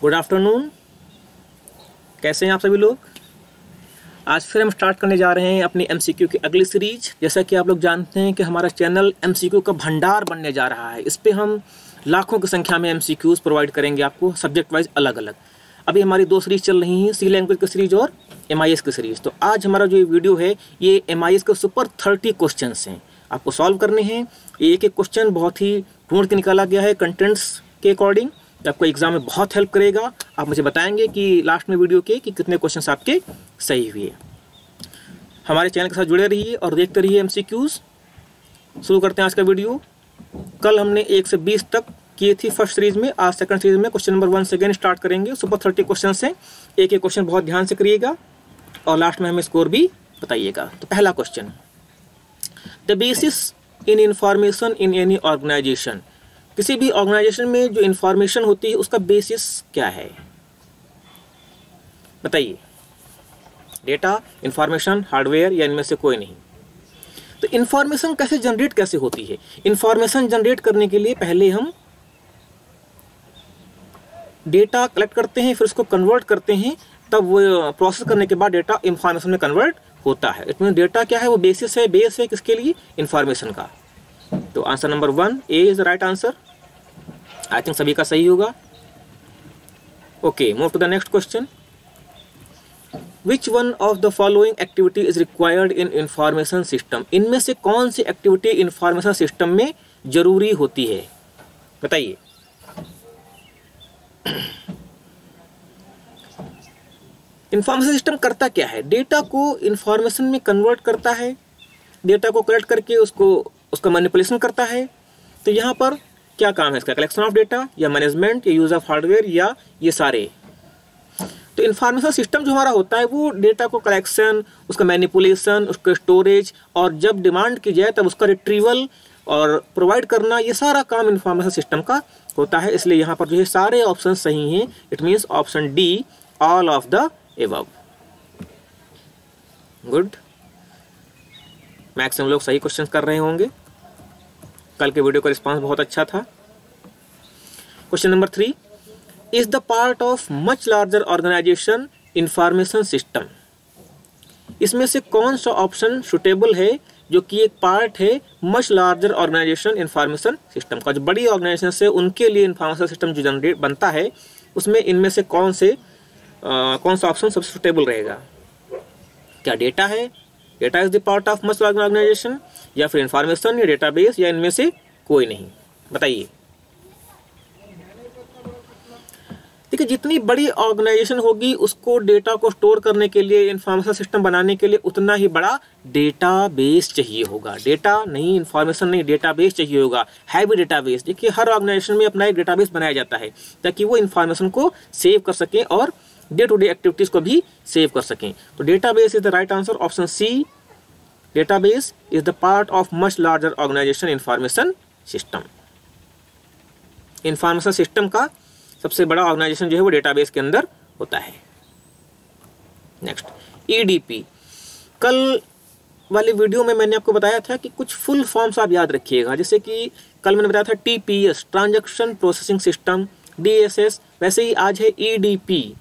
Good afternoon. कैसे हैं आप सभी लोग। आज फिर हम स्टार्ट करने जा रहे हैं अपनी एमसीक्यू की अगली सीरीज। जैसा कि आप लोग जानते हैं कि हमारा चैनल एमसीक्यू का भंडार बनने जा रहा है। इस पे हम लाखों की संख्या में एमसीक्यूज प्रोवाइड करेंगे आपको, सब्जेक्ट वाइज अलग अलग। अभी हमारी दो सीरीज चल रही हैं, सी लैंग्वेज की सीरीज और एमआईएस की सीरीज। तो आज हमारा जो ये वीडियो है ये एमआईएस के सुपर 30 क्वेश्चन हैं, आपको सॉल्व करने हैं। एक एक क्वेश्चन बहुत ही ढूंढ के निकाला गया है कंटेंट्स के अकॉर्डिंग, आपको एग्जाम में बहुत हेल्प करेगा। आप मुझे बताएंगे कि लास्ट में वीडियो के कि कितने क्वेश्चंस आपके सही हुए। हमारे चैनल के साथ जुड़े रहिए और देखते रहिए एमसीक्यूज। शुरू करते हैं आज का वीडियो। कल हमने 1 से 20 तक किए थी फर्स्ट सीरीज में, आज सेकंड सीरीज में क्वेश्चन नंबर 1 से अगेन स्टार्ट करेंगे। सुपर 30 क्वेश्चन हैं, एक एक क्वेश्चन बहुत ध्यान से करिएगा और लास्ट में हमें स्कोर भी बताइएगा। तो पहला question, the basis in information in any organisation. किसी भी ऑर्गेनाइजेशन में जो इंफॉर्मेशन होती है उसका बेसिस क्या है, बताइए। डेटा, इंफॉर्मेशन, हार्डवेयर या इनमें से कोई नहीं। तो इंफॉर्मेशन कैसे जनरेट कैसे होती है। इंफॉर्मेशन जनरेट करने के लिए पहले हम डेटा कलेक्ट करते हैं, फिर उसको कन्वर्ट करते हैं, तब वो प्रोसेस करने के बाद डेटा इंफॉर्मेशन में कन्वर्ट होता है। इट मीन डेटा क्या है, वो बेसिस है, बेस है किसके लिए, इंफॉर्मेशन का। तो answer number 1 A is the right answer. I think सभी का सही होगा। Okay, move to the next question. Which one of the following activity is required in information system. इनमें से कौन सी एक्टिविटी इंफॉर्मेशन सिस्टम में जरूरी होती है, बताइए। इंफॉर्मेशन सिस्टम करता क्या है, डेटा को इंफॉर्मेशन में कन्वर्ट करता है, डेटा को कलेक्ट करके उसका मैनिपुलेशन करता है। तो यहाँ पर क्या काम है इसका, कलेक्शन ऑफ डेटा या मैनेजमेंट या यूज ऑफ हार्डवेयर या ये सारे। तो इंफॉर्मेशन सिस्टम जो हमारा होता है वो डेटा को कलेक्शन, उसका मैनिपुलेशन, उसका स्टोरेज और जब डिमांड की जाए तब उसका रिट्रीवल और प्रोवाइड करना, ये सारा काम इंफॉर्मेशन सिस्टम का होता है। इसलिए यहाँ पर जो है सारे ऑप्शन सही हैं। It means option D, all of the above. Good, maximum लोग सही क्वेश्चन कर रहे होंगे। कल के वीडियो का रिस्पांस बहुत अच्छा था। Question number 3, is the part of much larger organisation information system. इसमें से कौन सा ऑप्शन सुटेबल है जो कि एक पार्ट है much larger organisation information system का। जो बड़ी ऑर्गेनाइजेशन से उनके लिए इंफॉर्मेशन सिस्टम जो जनरेट बनता है उसमें इनमें से कौन सा ऑप्शन सबसे सुटेबल रहेगा। क्या डेटा है, data is the part of much larger organisation, या फिर इंफॉर्मेशन या डेटाबेस, या इनमें से कोई नहीं, बताइए। देखिए, जितनी बड़ी ऑर्गेनाइजेशन होगी उसको डेटा को स्टोर करने के लिए, इंफॉर्मेशन सिस्टम बनाने के लिए उतना ही बड़ा डेटाबेस चाहिए होगा। डेटा नहीं, इंफॉर्मेशन नहीं, डेटाबेस चाहिए होगा, हैवी डेटाबेस। देखिए, हर ऑर्गेनाइजेशन में अपना एक डेटाबेस बनाया जाता है ताकि वो इंफॉर्मेशन को सेव कर सकें और डे टू डे एक्टिविटीज को भी सेव कर सकें। तो database is the right answer, option C. Database is the part of much larger organisation information system. Information system का सबसे बड़ा ऑर्गेनाइजेशन जो है वो डेटाबेस के अंदर होता है। Next, EDP. कल वाले वीडियो में मैंने आपको बताया था कि कुछ फुल फॉर्म्स आप याद रखिएगा। जैसे कि कल मैंने बताया था TPS, transaction processing system, DSS, वैसे ही आज है ईडीपी।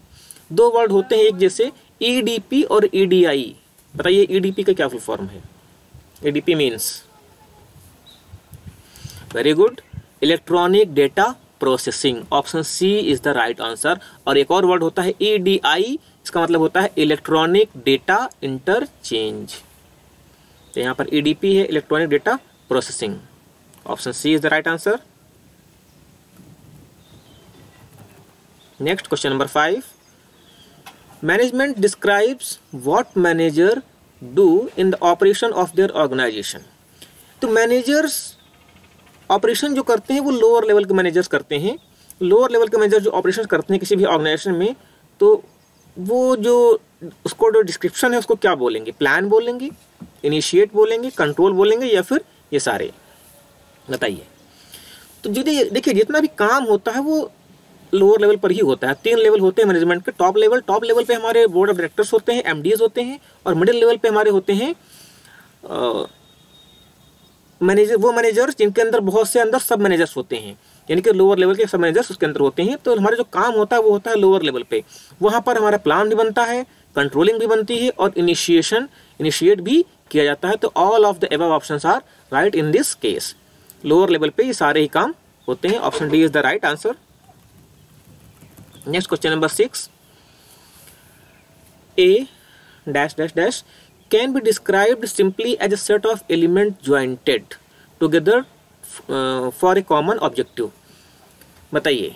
दो वर्ड होते हैं एक जैसे, ईडीपी और ईडीआई। बताइए ईडीपी का क्या फुल फॉर्म है। EDP means, very good, electronic data processing. Option C is the right answer. और एक और वर्ड होता है ईडीआई, इसका मतलब होता है इलेक्ट्रॉनिक डेटा इंटरचेंज। तो यहाँ पर ईडीपी है, electronic data processing. Option C is the right answer. Next, question number 5, management describes what manager do in the operation of their organisation. तो मैनेजर्स ऑपरेशन जो करते हैं वो लोअर लेवल के मैनेजर्स करते हैं। लोअर लेवल के मैनेजर जो ऑपरेशन करते हैं किसी भी ऑर्गेनाइजेशन में, तो वो जो उसको जो डिस्क्रिप्शन है उसको क्या बोलेंगे, प्लान बोलेंगे, इनिशिएट बोलेंगे, कंट्रोल बोलेंगे, या फिर ये सारे, बताइए। तो देखिए, जितना भी काम होता है वो लोअर लेवल पर ही होता है। 3 लेवल होते हैं मैनेजमेंट के। टॉप लेवल पे हमारे बोर्ड ऑफ डायरेक्टर्स होते हैं, एमडीएस होते हैं, और मिडिल लेवल पे हमारे होते हैं मैनेजर्स जिनके अंदर बहुत से सब मैनेजर्स होते हैं। यानी कि लोअर लेवल के सब मैनेजर्स उसके अंदर होते हैं। तो हमारा जो काम होता है वो होता है लोअर लेवल पे, वहाँ पर हमारा प्लान भी बनता है, कंट्रोलिंग भी बनती है और इनिशिएट भी किया जाता है। तो all of the above options are right in this case. Lower level पे ये सारे ही काम होते हैं। Option D is the right answer. Next question number 6, A dash dash dash can be described simply as a set of elements jointed together for a common objective। बताइए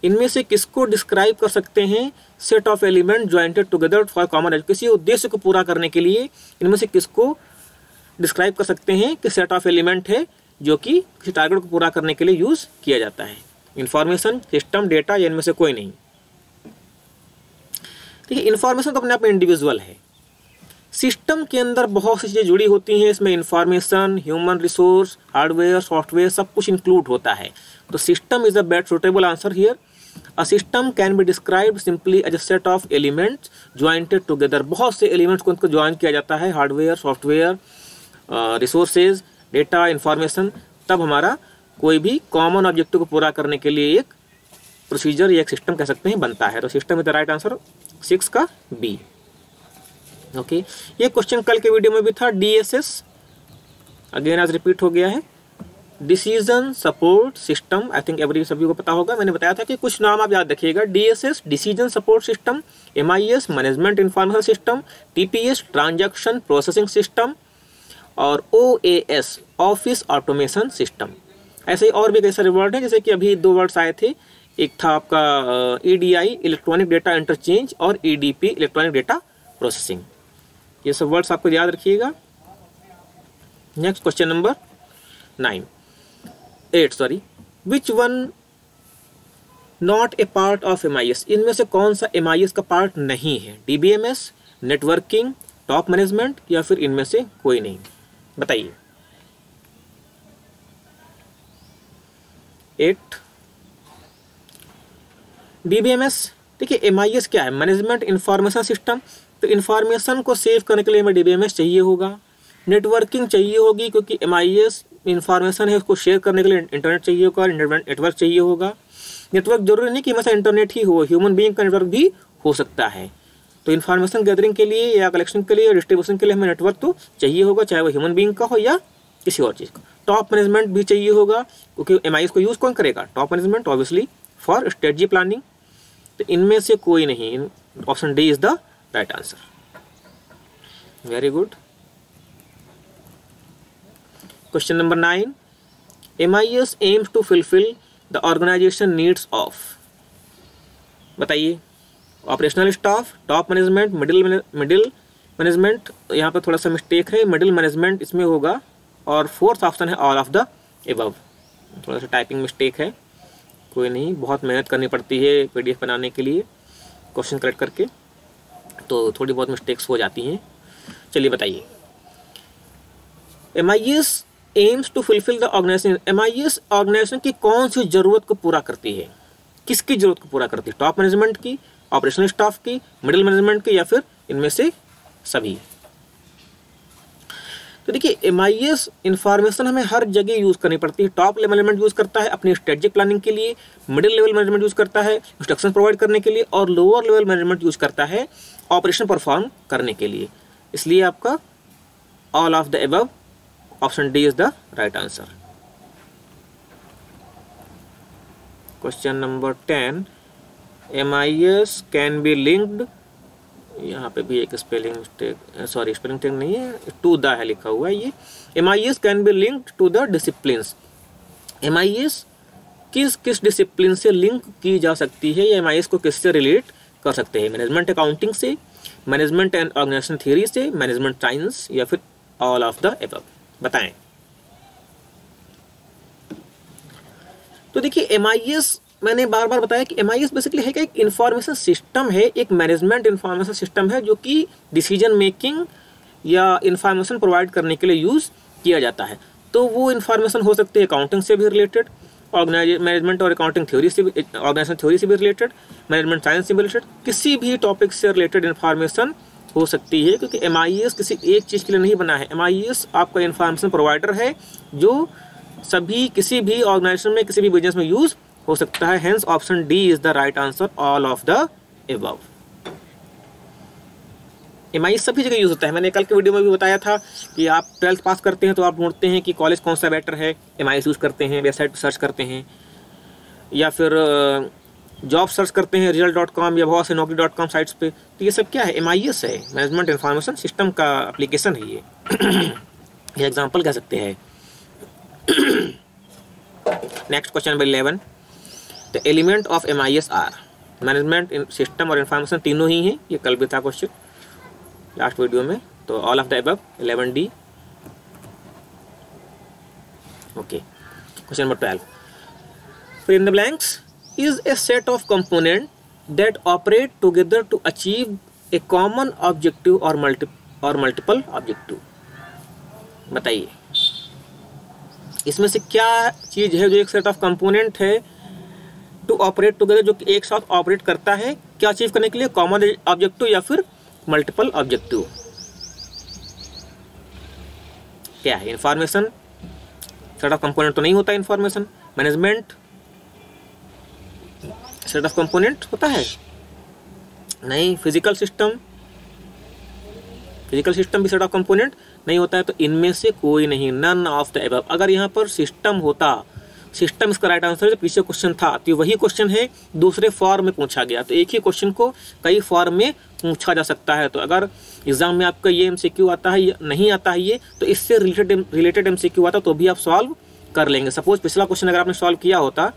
इनमें से किसको डिस्क्राइब कर सकते हैं set of element jointed together for common, किसी उद्देश्य को पूरा करने के लिए इनमें से किसको डिस्क्राइब कर सकते हैं कि सेट ऑफ एलिमेंट है जो कि किसी टारगेट को पूरा करने के लिए यूज किया जाता है। इंफॉर्मेशन, सिस्टम, डेटा या इनमें से कोई नहीं। देखिए इंफॉर्मेशन तो अपने आप में इंडिविजुअल है, सिस्टम के अंदर बहुत सी चीज़ें जुड़ी होती हैं, इसमें information, human resource, hardware, software सब कुछ इंक्लूड होता है। तो system is the best suitable answer here. A system can be described simply as a set of elements jointed together. बहुत से एलिमेंट्स को ज्वाइन किया जाता है, hardware, software, resources, data, information, तब हमारा कोई भी कॉमन ऑब्जेक्टिव को पूरा करने के लिए एक प्रोसीजर या एक सिस्टम कह सकते हैं बनता है। तो system is the right answer 6 का बी। ओके ये क्वेश्चन कल के वीडियो में भी था, डीएसएस अगेन आज रिपीट हो गया है। डिसीजन सपोर्ट सिस्टम, आई थिंक सभी को पता होगा, मैंने बताया था कि कुछ नाम आप याद रखिएगा। DSS decision support system, MIS management information system, TPS transaction processing system और ओएएस ऑफिस ऑटोमेशन सिस्टम। ऐसे ही और भी कई सारे वर्ड हैं, जैसे कि अभी 2 वर्ड्स आए थे, एक था आपका ईडीआई इलेक्ट्रॉनिक डेटा इंटरचेंज और ईडीपी इलेक्ट्रॉनिक डेटा प्रोसेसिंग। ये सब वर्ड्स आपको याद रखिएगा। Next question number 8 sorry, which one not a part of MIS. इनमें से कौन सा एमआईएस का पार्ट नहीं है? डीबीएमएस, नेटवर्किंग, टॉप मैनेजमेंट या फिर इनमें से कोई नहीं? बताइए। 8 डीबीएमएस। देखिए एमआईएस क्या है? Management information system. तो इंफॉर्मेशन को सेव करने के लिए हमें डीबीएमएस चाहिए होगा, नेटवर्किंग चाहिए होगी क्योंकि एमआईएस इंफॉर्मेशन है उसको शेयर करने के लिए इंटरनेट चाहिए होगा, नेटवर्क चाहिए होगा। नेटवर्क जरूरी नहीं कि हमेशा इंटरनेट ही हो, ह्यूमन बीइंग का नेटवर्क भी हो सकता है। तो इन्फॉर्मेशन गैदरिंग के लिए या कलेक्शन के लिए या डिस्ट्रीब्यूशन के लिए हमें नेटवर्क तो चाहिए होगा, चाहे वो ह्यूमन बीइंग का हो या किसी और चीज़ का। टॉप मैनेजमेंट भी चाहिए होगा क्योंकि एमआईएस को यूज़ कौन करेगा? Top management obviously for strategy planning. तो इनमें से कोई नहीं, option D is the right answer. Very good. Question number 9, MIS aims to fulfil the organisation needs of. बताइए। Operational staff, top management, middle management. यहाँ पर थोड़ा सा मिस्टेक है, मिडिल मैनेजमेंट इसमें होगा और 4th ऑप्शन है ऑल ऑफ द एबव। थोड़ा सा टाइपिंग मिस्टेक है, कोई नहीं, बहुत मेहनत करनी पड़ती है पीडीएफ बनाने के लिए क्वेश्चन करेक्ट करके, तो थोड़ी बहुत मिस्टेक्स हो जाती हैं। चलिए बताइए। MIS aims to fulfil the organisation. MIS organisation की कौन सी जरूरत को पूरा करती है? किसकी जरूरत को पूरा करती है? टॉप मैनेजमेंट की, ऑपरेशनल स्टाफ की, मिडिल मैनेजमेंट की या फिर इनमें से सभी? तो देखिए एमआईएस इंफॉर्मेशन हमें हर जगह यूज़ करनी पड़ती है। टॉप लेवल मैनेजमेंट यूज़ करता है अपनी स्ट्रेटेजिक प्लानिंग के लिए, मिडिल लेवल मैनेजमेंट यूज़ करता है इंस्ट्रक्शन प्रोवाइड करने के लिए और लोअर लेवल मैनेजमेंट यूज़ करता है ऑपरेशन परफॉर्म करने के लिए। इसलिए आपका all of the above option D is the right answer. Question number 10, MIS can be linked, यहाँ पे भी एक spelling mistake, sorry spelling mistake नहीं है, टू द है लिखा हुआ है ये। MIS can be linked to the disciplines. एमआईएस किस किस डिसिप्लिन से लिंक की जा सकती है या एमआईएस को किससे रिलेट कर सकते हैं? मैनेजमेंट अकाउंटिंग से, मैनेजमेंट एंड ऑर्गेनाइजेशन थ्योरी से, मैनेजमेंट साइंस या फिर ऑल ऑफ द एबव? बताएं। तो देखिए एमआईएस, मैंने बार बार बताया कि एमआईएस बेसिकली है कि एक इंफॉर्मेशन सिस्टम है, एक मैनेजमेंट इंफॉर्मेशन सिस्टम है जो कि डिसीजन मेकिंग या इंफॉर्मेशन प्रोवाइड करने के लिए यूज़ किया जाता है। तो वो इंफॉर्मेशन हो सकती है अकाउंटिंग से भी रिलेटेड, मैनेजमेंट और अकाउंटिंग थ्योरी से भी, ऑर्गेनाइजेशन थ्योरी से भी रिलेटेड, मैनेजमेंट साइंस से भी रिलेटेड, किसी भी टॉपिक से रिलेटेड इंफॉर्मेशन हो सकती है क्योंकि एमआईएस किसी एक चीज़ के लिए नहीं बना है। एमआईएस आपका इंफॉर्मेशन प्रोवाइडर है जो सभी किसी भी ऑर्गेनाइजेशन में किसी भी बिजनेस में यूज हो सकता है। Hence option D is the right answer, all of the above. MIS सभी जगह यूज होता है। मैंने कल के वीडियो में भी बताया था कि आप 12th पास करते हैं तो आप ढूंढते हैं कि कॉलेज कौन सा बेटर है, MIS यूज करते हैं, वेबसाइट पर सर्च करते हैं, या फिर जॉब सर्च करते हैं result.com या बहुत से naukri.com साइट्स पे। तो ये सब क्या है? MIS है, मैनेजमेंट इंफॉर्मेशन सिस्टम का एप्लीकेशन है ये। ये एग्जाम्पल कह सकते हैं। Next question number 11, the element of MIS are management system और इंफॉर्मेशन तीनों ही हैं। ये कल भी था क्वेश्चन लास्ट वीडियो में। तो all of the above 11D। Okay, question number 12, fill in the blanks is a set of components that operate together to achieve a common objective or multiple objective। बताइए इसमें से क्या चीज है जो एक सेट ऑफ कंपोनेंट है to operate together, जो कि एक साथ ऑपरेट करता है क्या अचीव करने के लिए? कॉमन ऑब्जेक्टिव या फिर मल्टीपल ऑब्जेक्टिव। क्या है? इंफॉर्मेशन सेट ऑफ कंपोनेंट तो नहीं होता information. Management set of component होता है नहीं। फिजिकल सिस्टम भी सेट ऑफ कंपोनेंट नहीं होता है। तो इनमें से कोई नहीं, नन ऑफ द अबव। अगर यहाँ पर सिस्टम होता, सिस्टम इसका राइट आंसर है, पीछे क्वेश्चन था, तो वही क्वेश्चन है दूसरे फॉर्म में पूछा गया। तो एक ही क्वेश्चन को कई फॉर्म में पूछा जा सकता है। तो अगर एग्जाम में आपका ये MCQ आता है या नहीं आता है ये, तो इससे रिलेटेड MCQ आता तो भी आप सॉल्व कर लेंगे। सपोज पिछला क्वेश्चन अगर आपने सॉल्व किया होता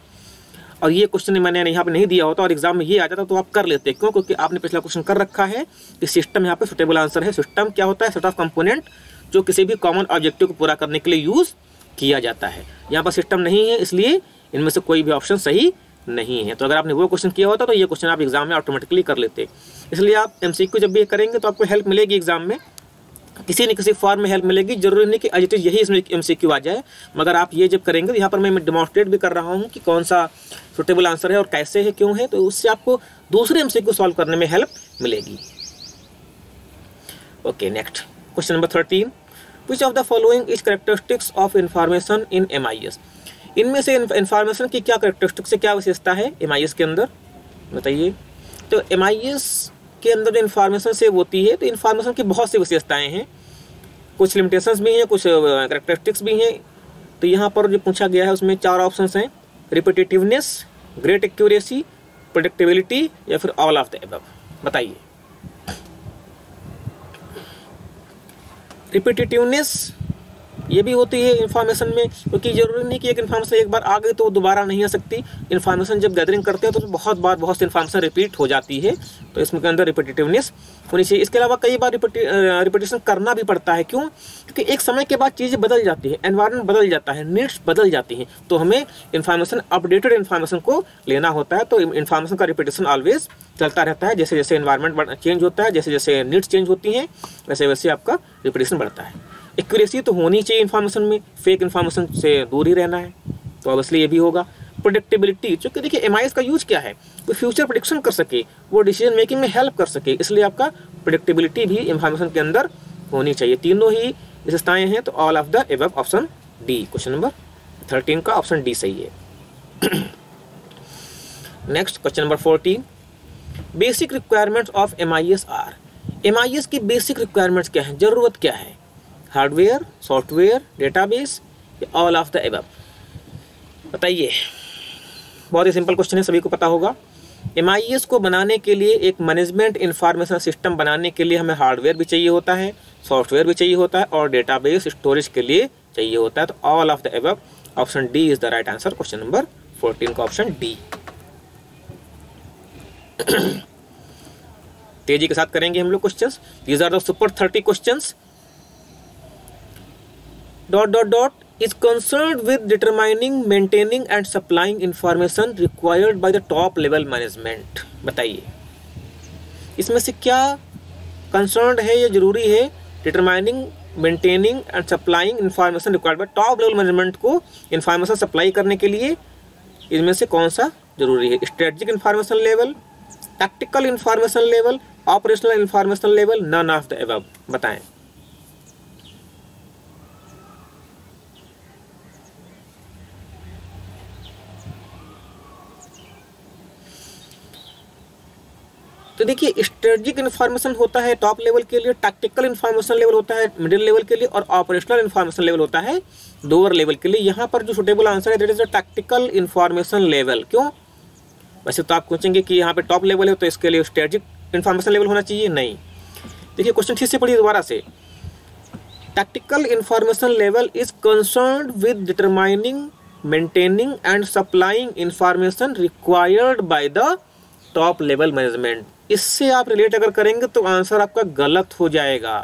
और ये क्वेश्चन मैंने यहाँ पे नहीं दिया होता और एग्जाम में ये आ जाता तो आप कर लेते। क्यों? क्योंकि आपने पिछला क्वेश्चन कर रखा है कि सिस्टम यहाँ पे सुटेबल आंसर है। सिस्टम क्या होता है? सेट ऑफ कंपोनेंट जो किसी भी कॉमन ऑब्जेक्टिव को पूरा करने के लिए यूज किया जाता है। यहाँ पर सिस्टम नहीं है, इसलिए इनमें से कोई भी ऑप्शन सही नहीं है। तो अगर आपने वो क्वेश्चन किया होता तो ये क्वेश्चन आप एग्जाम में ऑटोमेटिकली कर लेते। इसलिए आप MCQ जब भी करेंगे तो आपको हेल्प मिलेगी एग्जाम में, किसी न किसी फॉर्म में हेल्प मिलेगी। जरूरी नहीं कि एज इट इज यही इसमें MCQ आ जाए, मगर आप ये जब करेंगे तो यहाँ पर मैं डेमोन्स्ट्रेट भी कर रहा हूँ कि कौन सा सुटेबल आंसर है और कैसे है, क्यों है। तो उससे आपको दूसरे MCQ सॉल्व करने में हेल्प मिलेगी। Okay, next question number 13, which of the following is characteristics of information in MIS। इनमें से इंफॉर्मेशन की क्या कैरेक्टरिस्टिक्स है, क्या विशेषता है MIS के अंदर, बताइए। तो MIS के अंदर जो इन्फॉर्मेशन सेव होती है तो इन्फॉर्मेशन की बहुत सी विशेषताएं हैं, कुछ लिमिटेशंस भी हैं, कुछ कैरेक्टरिस्टिक्स भी हैं। तो यहाँ पर जो पूछा गया है उसमें 4 ऑप्शंस हैं, रिपीटेटिवनेस, ग्रेट एक्यूरेसी, प्रेडिक्टेबिलिटी या फिर ऑल ऑफ द अबव। बताइए। रिपीटेटिवनेस ये भी होती है इन्फॉर्मेशन में, क्योंकि जरूरी नहीं कि एक इन्फॉर्मेशन एक बार आ गई तो वो दोबारा नहीं आ सकती। इन्फॉर्मेशन जब गैदरिंग करते हैं तो बहुत बार बहुत सी इन्फॉर्मेशन रिपीट हो जाती है, तो इसमें के अंदर रिपीटेटिवनेस होनी चाहिए। इसके अलावा कई बार रिपीटेशन करना भी पड़ता है। क्यों? क्योंकि एक समय के बाद चीज़ें बदल जाती है, एनवायरनमेंट बदल जाता है, नीड्स बदल जाती हैं, तो हमें इन्फॉर्मेशन अपडेटेड इन्फॉर्मेशन को लेना होता है। तो इन्फॉर्मेशन का रिपीटेशन ऑलवेज चलता रहता है। जैसे जैसे एनवायरनमेंट चेंज होता है, जैसे जैसे नीड्स चेंज होती हैं, वैसे वैसे आपका रिपीटेशन बढ़ता है। एक्यूरेसी तो होनी चाहिए इन्फॉर्मेशन में, फेक इन्फॉर्मेशन से दूर ही रहना है, तो ऑब्वियसली ये भी होगा। प्रेडिक्टेबिलिटी, क्योंकि देखिए MIS का यूज क्या है, वो फ्यूचर प्रेडिक्शन कर सके, वो डिसीजन मेकिंग में हेल्प कर सके, इसलिए आपका प्रेडिक्टेबिलिटी भी इन्फॉर्मेशन के अंदर होनी चाहिए। तीनों ही विशेषताएं हैं, तो all of the above option D. Question number 13 का ऑप्शन डी सही है। Next question number 14, basic requirements of MIS are. MIS की बेसिक रिक्वायरमेंट्स क्या है, जरूरत क्या है? Hardware, software, database, all of the above. बताइए। बहुत ही सिंपल क्वेश्चन है, सभी को पता होगा। MIS को बनाने के लिए, एक मैनेजमेंट इंफॉर्मेशन सिस्टम बनाने के लिए हमें हार्डवेयर भी चाहिए होता है, सॉफ्टवेयर भी चाहिए होता है और डेटाबेस स्टोरेज के लिए चाहिए होता है। तो all of the above option D is the right answer. Question number 14 का ऑप्शन डी। तेजी के साथ करेंगे हम लोग questions. These are the super 30 questions. is concerned with determining, maintaining and supplying information required by the top level management। बताइए इसमें से क्या कंसर्न्ड है या जरूरी है? Determining, maintaining and supplying information required by top level management को information supply करने के लिए इनमें से कौन सा जरूरी है? Strategic information level, tactical information level, operational information level, none of the above. बताएं। तो देखिए स्ट्रेटजिक इन्फॉर्मेशन होता है टॉप लेवल के लिए, टैक्टिकल इन्फॉर्मेशन लेवल होता है मिडिल लेवल के लिए, और ऑपरेशनल इन्फॉर्मेशन लेवल होता है लोअर लेवल के लिए। यहाँ पर जो सुटेबल आंसर है that is the tactical information level. क्यों? वैसे तो आप पूछेंगे कि यहाँ पे टॉप लेवल है तो इसके लिए स्ट्रेटजिक इन्फॉर्मेशन लेवल होना चाहिए, नहीं। देखिए क्वेश्चन ठीक से पढ़िए दोबारा से। Tactical information level is concerned with determining, maintaining and supplying information required by the top level management. इससे आप रिलेट अगर करेंगे तो आंसर आपका गलत हो जाएगा।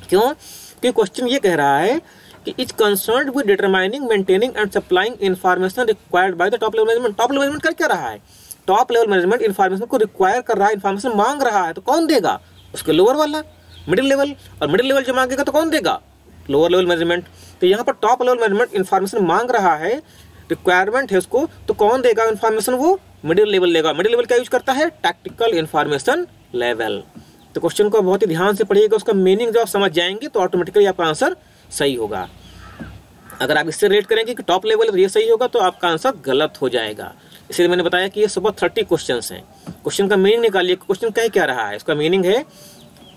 क्यों? क्योंकि क्वेश्चन ये कह रहा है कि is concerned with determining, maintaining and supplying information required by the top level management. Top level management कर क्या रहा है? टॉप लेवल मैनेजमेंट इन्फॉर्मेशन को रिक्वायर कर रहा है, इन्फॉर्मेशन मांग रहा है, तो कौन देगा? उसके लोअर वाला मिडिल लेवल, और मिडिल लेवल जो मांगेगा तो कौन देगा? Lower level management. तो यहाँ पर टॉप लेवल मैनेजमेंट इन्फॉर्मेशन मांग रहा है, रिक्वायरमेंट है उसको, तो कौन देगा इन्फॉर्मेशन? वो मिडिल लेवल देगा। मिडिल लेवल क्या यूज करता है? Tactical information level. तो क्वेश्चन को बहुत ही ध्यान से पढ़िएगा, उसका मीनिंग जब आप समझ जाएंगे तो ऑटोमेटिकली आपका आंसर सही होगा। अगर आप इससे रिलेट करेंगे कि टॉप लेवल ये सही होगा तो आपका आंसर गलत हो जाएगा। इसलिए मैंने बताया कि ये सुबह 30 क्वेश्चन हैं। क्वेश्चन का मीनिंग निकालिए, क्वेश्चन कह क्या रहा है। इसका मीनिंग है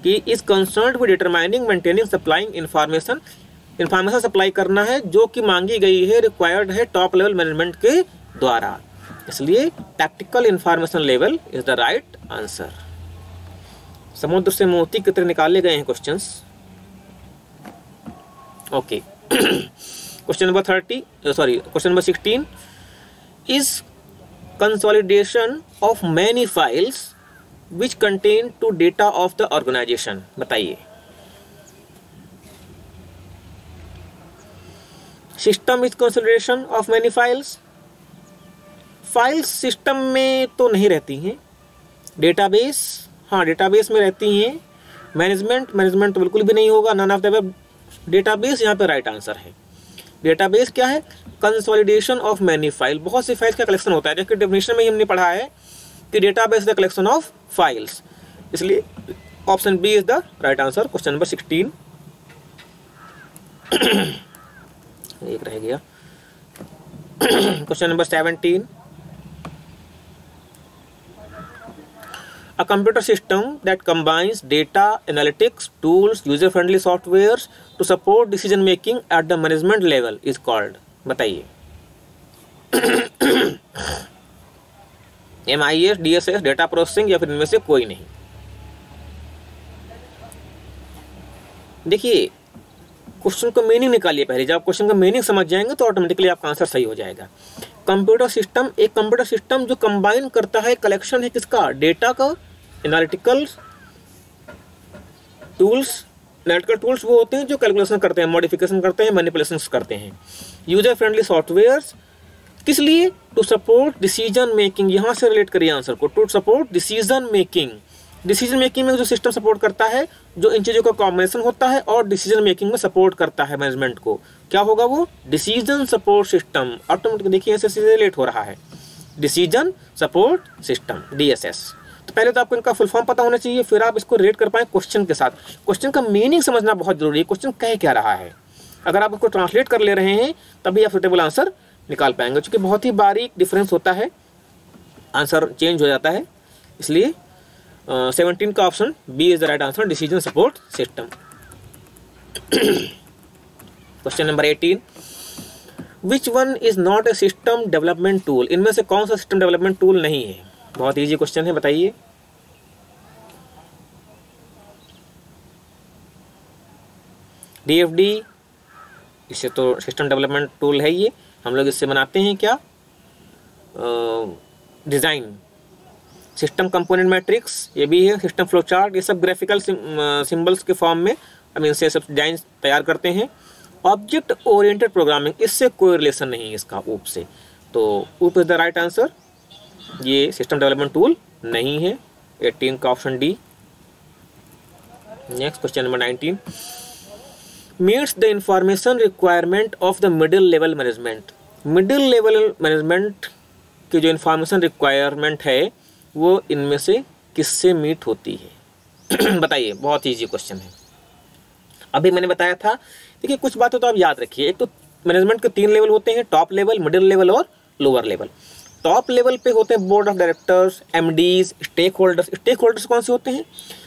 कि is concerned with determining, maintaining, supplying information, information supply करना है जो कि मांगी गई है, रिक्वायर्ड है टॉप लेवल मैनेजमेंट के द्वारा। इसलिए tactical information level is the right answer. समुद्र से मोती की तरह निकाले गए हैं questions. Okay question number 16 is consolidation of many files which contain to data of the organisation. बताइए। System is consolidation of many files. Files system में तो नहीं रहती हैं, डेटाबेस, हाँ डेटाबेस में रहती हैं। मैनेजमेंट तो बिल्कुल भी नहीं होगा, none of the above. Database यहाँ पे राइट आंसर है। डेटाबेस क्या है? कंसोलिडेशन ऑफ मैनी फाइल, बहुत सी फाइल्स का कलेक्शन होता है। जैसे डेफिनेशन में ही हमने पढ़ा है कि database the collection of files, इसलिए option B is the right answer. Question number 16 एक रह गया। Question number 17 A computer system that combines data analytics tools, user-friendly softwares to support decision making at the management level is called। बताइए। MIS, DSS, data processing, या फिर इनमें से कोई नहीं। देखिए क्वेश्चन का मीनिंग निकालिए पहले। जब आप क्वेश्चन का मीनिंग समझ जाएंगे तो ऑटोमेटिकली आपका आंसर सही हो जाएगा। कंप्यूटर सिस्टम, एक कंप्यूटर सिस्टम जो कंबाइन करता है, कलेक्शन है किसका? डेटा का। एनालिटिकल टूल्स, एनालिटिकल टूल्स वो होते हैं जो कैलकुलेशन करते हैं, मॉडिफिकेशन करते हैं, मैनिपुलेशन करते हैं। यूजर फ्रेंडली सॉफ्टवेयर्स, किस लिए? To support decision making. यहाँ से रिलेट करिए आंसर को, to support decision making. Decision making में जो सिस्टम सपोर्ट करता है, जो इन चीज़ों का कॉम्बिनेशन होता है और डिसीजन मेकिंग में सपोर्ट करता है मैनेजमेंट को, क्या होगा वो? Decision support system. ऑटोमेटिक देखिए ऐसे रिलेट हो रहा है, डिसीजन सपोर्ट सिस्टम, DSS। तो पहले तो आपको इनका फुल फॉर्म पता होना चाहिए, फिर आप इसको रिलेट कर पाए क्वेश्चन के साथ। क्वेश्चन का मीनिंग समझना बहुत जरूरी है, क्वेश्चन कह क्या रहा है। अगर आप उसको ट्रांसलेट कर ले रहे हैं तभी आप सुटेबल आंसर निकाल पाएंगे, क्योंकि बहुत ही बारीक डिफरेंस होता है, आंसर चेंज हो जाता है। इसलिए 17 का option B is the right answer, decision support system. Question number 18 which one is not a system development tool. इनमें से कौन सा सिस्टम डेवलपमेंट टूल नहीं है? बहुत इजी क्वेश्चन है, बताइए। DFD, इससे तो सिस्टम डेवलपमेंट टूल है ये, हम लोग इससे बनाते हैं क्या? डिज़ाइन। सिस्टम कंपोनेंट मैट्रिक्स ये भी है, सिस्टम फ्लो चार्ट, ये सब ग्राफिकल सिंबल्स के फॉर्म में हम इनसे सब डिजाइन तैयार करते हैं। ऑब्जेक्ट ओरिएंटेड प्रोग्रामिंग, इससे कोई रिलेशन नहीं है इसका ऊप से, तो ऊप इज द राइट आंसर। ये सिस्टम डेवलपमेंट टूल नहीं है, 18 का option D. Next question number 19 meets the information requirement of the middle level management. Middle level management की जो इंफॉर्मेशन रिक्वायरमेंट है वो इनमें से किससे मीट होती है? बताइए, बहुत ईजी क्वेश्चन है। अभी मैंने बताया था, देखिए कुछ बातें तो आप याद रखिए। एक तो मैनेजमेंट के 3 लेवल होते हैं, टॉप लेवल, मिडिल लेवल और लोअर लेवल। टॉप लेवल पे होते हैं board of directors, MDs, stakeholders. Stakeholders कौन से होते हैं?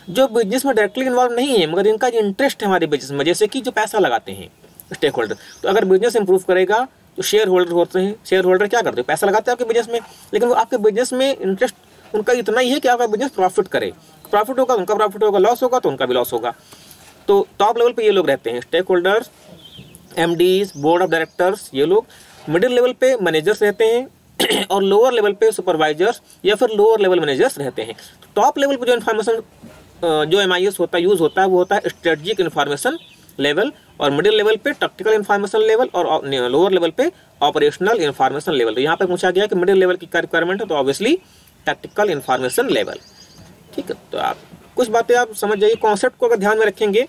जो बिजनेस में डायरेक्टली इन्वॉल्व नहीं है मगर इनका इंटरेस्ट है हमारे बिजनेस में, जैसे कि जो पैसा लगाते हैं स्टेक होल्डर। तो अगर बिजनेस इंप्रूव करेगा तो शेयर होल्डर होते हैं। शेयर होल्डर क्या करते हैं? पैसा लगाते हैं आपके बिजनेस में, लेकिन वो आपके बिजनेस में इंटरेस्ट उनका इतना ही है कि आपका बिजनेस प्रॉफिट करे। प्रॉफिट होगा उनका प्रॉफिट होगा, लॉस होगा तो उनका भी लॉस होगा। तो टॉप लेवल पे ये लोग रहते हैं, stakeholders, MDs, board of directors, ये लोग। मिडिल लेवल पे मैनेजर्स रहते हैं और लोअर लेवल पे सुपरवाइजर्स या फिर लोअर लेवल मैनेजर्स रहते हैं। तो टॉप लेवल पे जो इन्फॉर्मेशन जो MIS होता है यूज़ होता है वो होता है स्ट्रेटजिक इन्फॉर्मेशन लेवल, और मिडिल लेवल पे टैक्टिकल इन्फॉर्मेशन लेवल, और लोअर लेवल पे ऑपरेशनल इन्फॉर्मेशन लेवल। तो यहाँ पे पूछा गया कि मिडिल लेवल की क्या रिक्वायरमेंट है, तो ऑब्वियसली टैक्टिकल इन्फॉर्मेशन लेवल। ठीक है, तो आप कुछ बातें आप समझ जाइए। कॉन्सेप्ट को अगर ध्यान में रखेंगे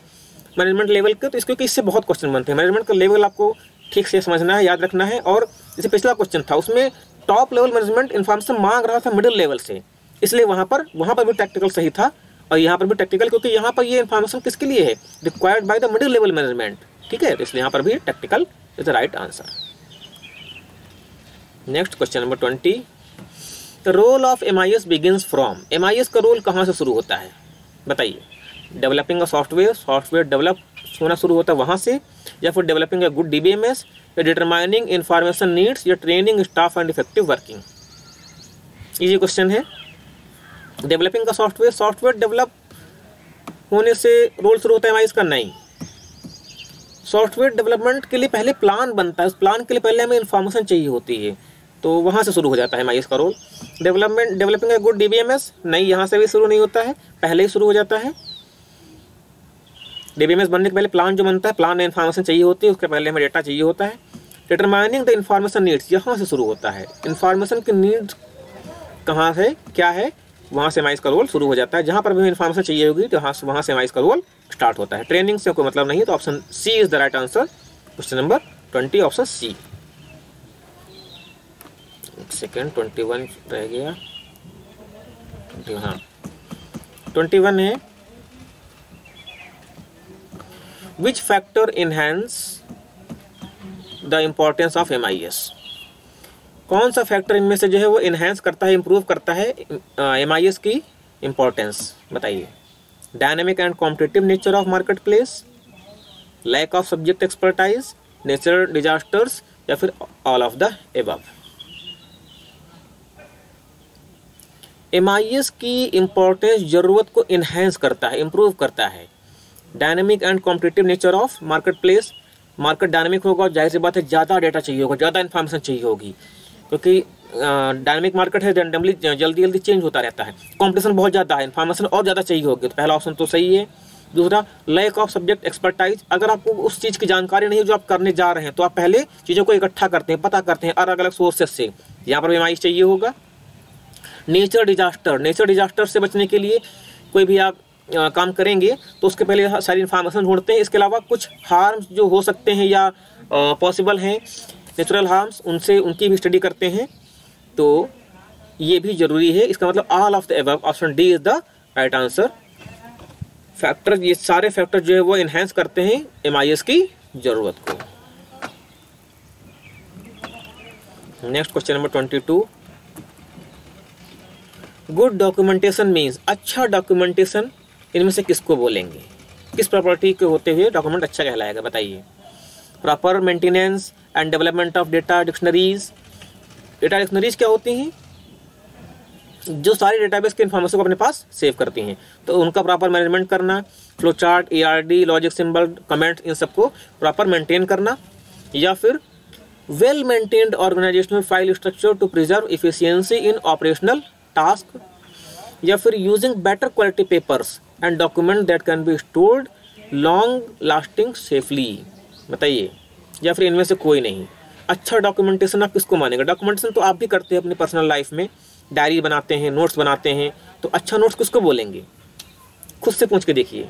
मैनेजमेंट लेवल के, तो इसके इससे बहुत क्वेश्चन बनते हैं। मैनेजमेंट का लेवल आपको ठीक से समझना है, याद रखना है। और जैसे पिछला क्वेश्चन था उसमें टॉप लेवल मैनेजमेंट इन्फॉर्मेशन मांग रहा था मिडिल लेवल से, इसलिए वहाँ पर भी टैक्टिकल सही था और यहाँ पर भी टैक्टिकल, क्योंकि यहाँ पर ये इन्फॉर्मेशन किसके लिए है? Required by the middle level management. ठीक है, तो इसलिए यहाँ पर भी tactical is the right answer. Next question number 20, the role of MIS begins from. MIS का रोल कहाँ से शुरू होता है बताइए? Developing a software, software develop होना शुरू होता है वहाँ से, या फिर डेवलपिंग अ गुड DBMS, या डिटरमाइनिंग इंफॉर्मेशन नीड्स, या training staff and effective working. ये क्वेश्चन है। डेवलपिंग का सॉफ्टवेयर, सॉफ्टवेयर डेवलप होने से रोल शुरू होता है MIS का? नहीं। सॉफ्टवेयर डेवलपमेंट के लिए पहले प्लान बनता है, उस प्लान के लिए पहले हमें इन्फॉर्मेशन चाहिए होती है, तो वहाँ से शुरू हो जाता है MIS का role. Developing a good DBMS, नहीं, यहाँ से भी शुरू नहीं होता है, पहले ही शुरू हो जाता है। DBMS बनने के पहले प्लान जो बनता है, प्लान में इन्फॉर्मेशन चाहिए होती है, उसके पहले हमें डेटा चाहिए होता है। डिटरमाइनिंग द इन्फॉर्मेशन नीड्स, यहाँ से शुरू होता है। इन्फॉर्मेशन की नीड्स कहाँ है, क्या है, वहाँ से MIS का रोल शुरू हो जाता है। जहाँ पर भी इन्फॉर्मेशन चाहिए होगी तो वहाँ से MIS का रोल स्टार्ट होता है। ट्रेनिंग से कोई मतलब नहीं है, तो option C is the right answer. Question number 20 option C. Second 21 रह गया, हाँ 21 है। Which factor enhance the importance of MIS। कौन सा फैक्टर इनमें से जो है वो इनहेंस करता है, इम्प्रूव करता है MIS की इम्पोर्टेंस बताइए? Dynamic and competitive nature of market place, lack of subject expertise, natural disasters, या फिर all of the above. MIS की इम्पोर्टेंस जरूरत को इनहेंस करता है, इम्प्रूव करता है। Dynamic and competitive nature of market place, market dynamic होगा, जाहिर सी बात है ज़्यादा डेटा चाहिए होगा, ज़्यादा इन्फॉर्मेशन चाहिए होगी, क्योंकि डायनेमिक मार्केट है, रैंडमली जल्दी जल्दी चेंज होता रहता है। कंपटीशन बहुत ज़्यादा है, इन्फॉर्मेशन और ज़्यादा चाहिए होगी, तो पहला ऑप्शन तो सही है। दूसरा, लैक ऑफ सब्जेक्ट एक्सपर्टाइज, अगर आपको उस चीज़ की जानकारी नहीं है जो आप करने जा रहे हैं, तो आप पहले चीज़ों को इकट्ठा करते हैं, पता करते हैं अलग अलग सोर्सेस से, यहाँ पर भी MIS चाहिए होगा। नेचर डिजास्टर, नेचर डिजास्टर से बचने के लिए कोई भी आप काम करेंगे तो उसके पहले सारी इन्फॉर्मेशन ढूंढते हैं। इसके अलावा कुछ हार्म्स जो हो सकते हैं या पॉसिबल हैं नेचुरल हार्म्स, उनकी भी स्टडी करते हैं, तो ये भी जरूरी है। इसका मतलब all of the above, option D is the right answer. Factor, ये सारे फैक्टर जो है वो इनहेंस करते हैं MIS की जरूरत को। Next question number 22, good documentation means, अच्छा डॉक्यूमेंटेशन इनमें से किसको बोलेंगे? किस प्रॉपर्टी के होते हुए डॉक्यूमेंट अच्छा कहलाएगा बताइए? Proper maintenance and development of data dictionaries. Data dictionaries क्या होती हैं? जो सारी डेटाबेस के इन्फॉर्मेशन को अपने पास सेव करती हैं, तो उनका प्रॉपर मैनेजमेंट करना, flow chart, ARD, logic symbol, comments, इन सबको प्रॉपर मेंटेन करना। या फिर well maintained organisational file structure to preserve efficiency in operational task. या फिर using better quality papers and document that can be stored long lasting safely बताइए? या फिर इनमें से कोई नहीं। अच्छा डॉक्यूमेंटेशन आप किसको मानेंगे? डॉक्यूमेंटेशन तो आप भी करते हैं अपनी पर्सनल लाइफ में, डायरी बनाते हैं, नोट्स बनाते हैं, तो अच्छा नोट्स किसको बोलेंगे? खुद से पूछ के देखिए।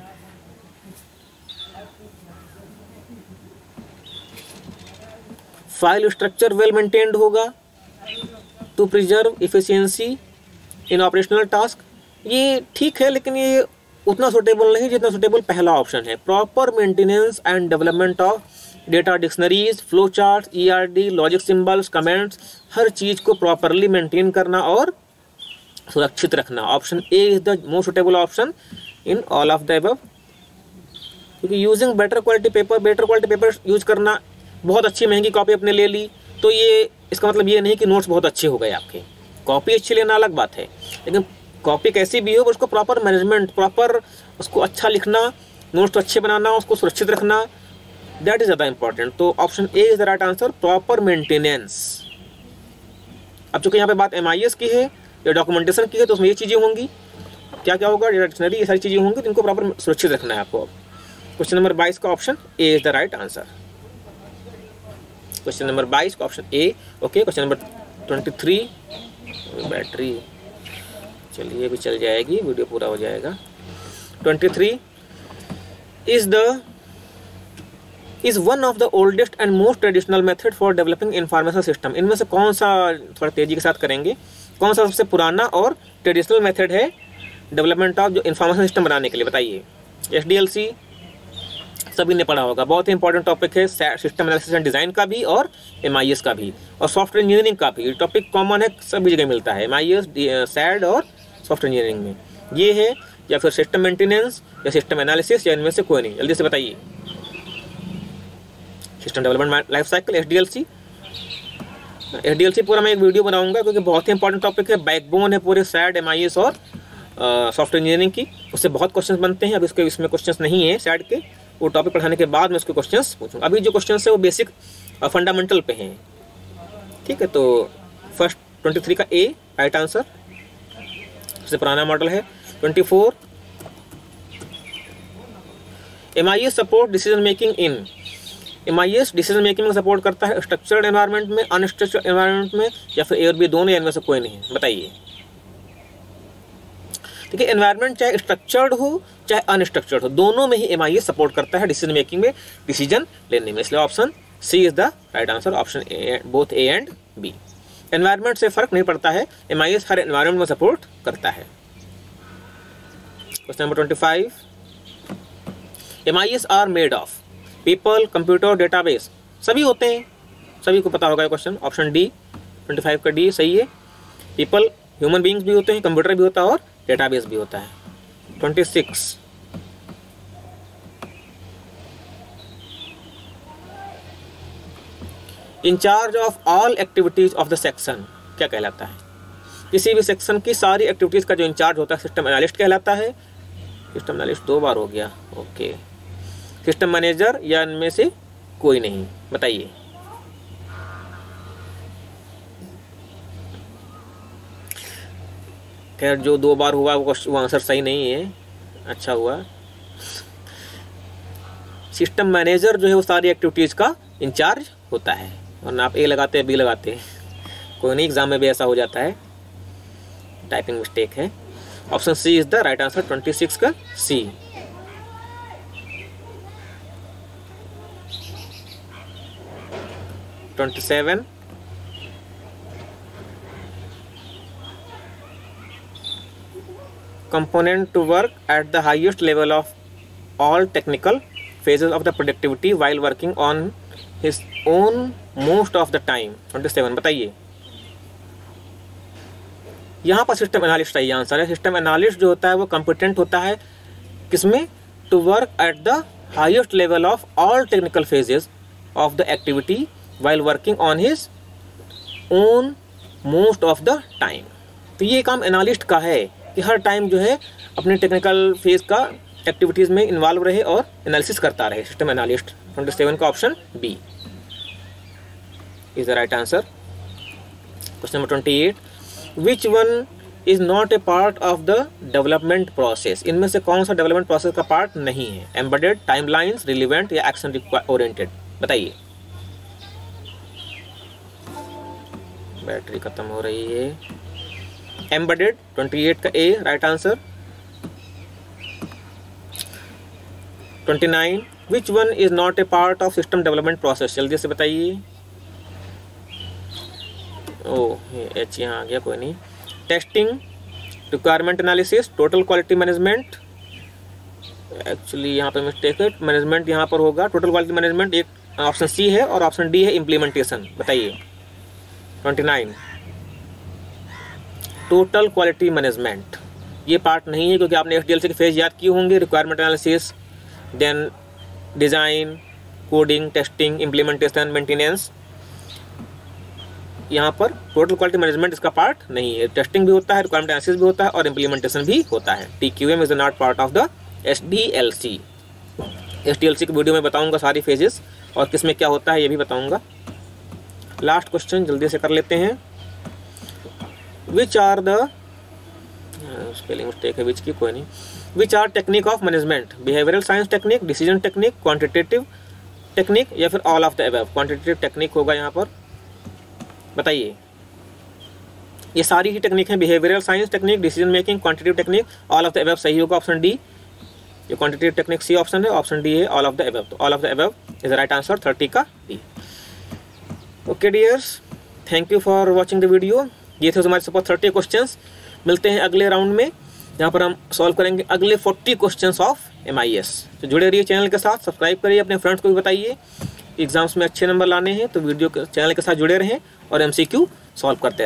फाइल स्ट्रक्चर वेल मेंटेन्ड होगा to preserve efficiency in operational task, ये ठीक है, लेकिन ये उतना सुटेबल नहीं जितना सुटेबल पहला ऑप्शन है। Proper maintenance and development of data dictionaries, flow chart, ERD, logic symbols, comments, हर चीज़ को प्रॉपरली मेंटेन करना और सुरक्षित रखना। Option A is the most suitable option in all of the above, क्योंकि using better quality paper use करना, बहुत अच्छी महंगी कॉपी आपने ले ली तो ये इसका मतलब ये नहीं कि नोट्स बहुत अच्छे हो गए आपके। कॉपी अच्छी लेना अलग बात है, लेकिन कॉपी कैसी भी हो उसको प्रॉपर मैनेजमेंट, प्रॉपर उसको अच्छा लिखना, नोट्स अच्छे बनाना, उसको सुरक्षित रखना, दैट इज ज़्यादा इंपॉर्टेंट। तो option A is the right answer, proper maintenance. अब चूंकि यहाँ पे बात MIS की है या डॉक्यूमेंटेशन की है तो उसमें ये चीज़ें होंगी, क्या क्या होगा, डिक्शनरी, ये सारी चीज़ें होंगी, तो इनको प्रॉपर सुरक्षित रखना है आपको। क्वेश्चन नंबर 22 का option A is the right answer. Question number 22 का option A. Okay, question number 23, battery चलिए अभी चल जाएगी, वीडियो पूरा हो जाएगा। 23 is one of the oldest and most traditional method for developing information system। इनमें से कौन सा, थोड़ा तेजी के साथ करेंगे, कौन सा सबसे पुराना और ट्रेडिशनल मेथड है डेवलपमेंट ऑफ जो इंफॉर्मेशन सिस्टम बनाने के लिए, बताइए। SDLC सभी ने पढ़ा होगा, बहुत ही इंपॉर्टेंट टॉपिक है, सिस्टम एनालिसिस एंड डिज़ाइन का भी और MIS का भी, और सॉफ्टवेयर इंजीनियरिंग का भी। टॉपिक कॉमन है, सभी जगह मिलता है, MIS, SAD और सॉफ्टवेयर इंजीनियरिंग में ये है, या फिर सिस्टम मेंटेनेंस या सिस्टम एनालिसिस, या इनमें से कोई नहीं। जल्दी से बताइए। System development life cycle, SDLC पूरा मैं एक वीडियो बनाऊंगा क्योंकि बहुत ही इंपॉर्टेंट टॉपिक है, बैकबोन है पूरे SAD, MIS और सॉफ्टवेयर इंजीनियरिंग की। उससे बहुत क्वेश्चंस बनते हैं। अब इसमें क्वेश्चंस नहीं है SAD के, वो टॉपिक पढ़ाने के बाद मैं उसके क्वेश्चंस पूछूंगा। अभी जो क्वेश्चंस है वो बेसिक फंडामेंटल पे हैं, ठीक है। तो फर्स्ट 23 का ए राइट आंसर, सबसे पुराना मॉडल है। 24 MIS support decision making in, MIS decision making में सपोर्ट करता है स्ट्रक्चर्ड एनवायरनमेंट में, अनस्ट्रक्चर्ड एनवायरनमेंट में, या फिर ए और बी दोनों, या इनमें से कोई नहीं, बताइए। देखिए एनवायरनमेंट चाहे स्ट्रक्चर्ड हो चाहे अनस्ट्रक्चर्ड हो, दोनों में ही MIS सपोर्ट करता है डिसीजन मेकिंग में, डिसीजन लेने में, इसलिए option C is the right answer. Option A, both A and B. Environment से फर्क नहीं पड़ता है, MIS हर एनवायरनमेंट में सपोर्ट करता है। Question number 25, MIS are made of people, computer, database, सभी होते हैं, सभी को पता होगा ये क्वेश्चन। ऑप्शन डी 25 का डी सही है। पीपल ह्यूमन बीइंग्स भी होते हैं, कंप्यूटर भी होता है और डेटाबेस भी होता है। 26 in charge of all activities of the section क्या कहलाता है? किसी भी सेक्शन की सारी एक्टिविटीज का जो इंचार्ज होता है सिस्टम एनालिस्ट कहलाता है। सिस्टम एनालिस्ट 2 बार हो गया, ओके। सिस्टम मैनेजर या इनमें से कोई नहीं, बताइए। खैर जो 2 बार हुआ वो आंसर सही नहीं है, अच्छा हुआ। सिस्टम मैनेजर जो है वो सारी एक्टिविटीज़ का इंचार्ज होता है, वरना आप ए लगाते हैं बी लगाते हैं, कोई नहीं, एग्जाम में भी ऐसा हो जाता है, टाइपिंग मिस्टेक है। Option C is the right answer, 26 का सी। (27) component to work at the highest level of all technical phases of the productivity while working on his own most of the time। 27 बताइए। यहाँ पर system analyst सही answer है। System analyst जो होता है वो कॉम्पिटेंट होता है किसमें? To work at the highest level of all technical phases of the activity while working on his own most of the time. तो ये काम एनालिस्ट का है कि हर टाइम जो है अपने टेक्निकल फेज का एक्टिविटीज़ में इन्वॉल्व रहे और एनालिसिस करता रहे, सिस्टम एनालिस्ट। 27 का option B is the right answer. Question number 28, which one is not a part of the development process? इनमें से कौन सा डेवलपमेंट प्रोसेस का पार्ट नहीं है? एम्बेडेड, टाइमलाइंस, रिलेवेंट या एक्शन ओरिएंटेड? बताइए। बैटरी खत्म हो रही है। एम्बेडेड 28 का A right answer. 29, which one is not a part of system development process? जल्दी से बताइए। ओह ये एच यहाँ आ गया, कोई नहीं। Testing, requirement analysis, total quality management, actually यहाँ पे मिस्टेक है, मैनेजमेंट यहाँ पर होगा। टोटल क्वालिटी मैनेजमेंट एक ऑप्शन सी है और ऑप्शन डी है इम्प्लीमेंटेशन। बताइए। 29 टोटल क्वालिटी मैनेजमेंट, ये पार्ट नहीं है क्योंकि आपने एसडीएलसी के फेज याद किए होंगे, requirement analysis, then design, coding, testing, implementation, maintenance. यहाँ पर टोटल क्वालिटी मैनेजमेंट इसका पार्ट नहीं है। टेस्टिंग भी होता है, रिक्वायरमेंट एनालिसिस भी होता है और इम्प्लीमेंटेशन भी होता है। TQM is not part of the SDLC। SDLC की वीडियो में बताऊंगा सारी फेजेस और किस में क्या होता है ये भी बताऊंगा। लास्ट क्वेश्चन जल्दी से कर लेते हैं। Which are the, spelling mistake है विच की, कोई नहीं। Which are technique of management, behavioural science technique, decision technique, quantitative technique या फिर all of the above. Quantitative technique होगा यहाँ पर। बताइए। ये सारी ही टेक्निक है, behavioural science technique, decision making, quantitative technique, all of the above सही होगा ऑप्शन डी। ये क्वांटिटेटिव टेक्निक सी ऑप्शन है, ऑप्शन डी है ऑल ऑफ द अबव। तो all of the above is the right answer, 30 का D. Okay dears, thank you for watching the video. ये थे हमारे सपोज 30 क्वेश्चंस। मिलते हैं अगले राउंड में जहाँ पर हम सॉल्व करेंगे अगले 40 क्वेश्चंस ऑफ MIS। तो जुड़े रहिए चैनल के साथ, सब्सक्राइब करिए, अपने फ्रेंड्स को भी बताइए। एग्जाम्स में अच्छे नंबर लाने हैं तो वीडियो के चैनल के साथ जुड़े रहें और MCQ सॉल्व करते रहें।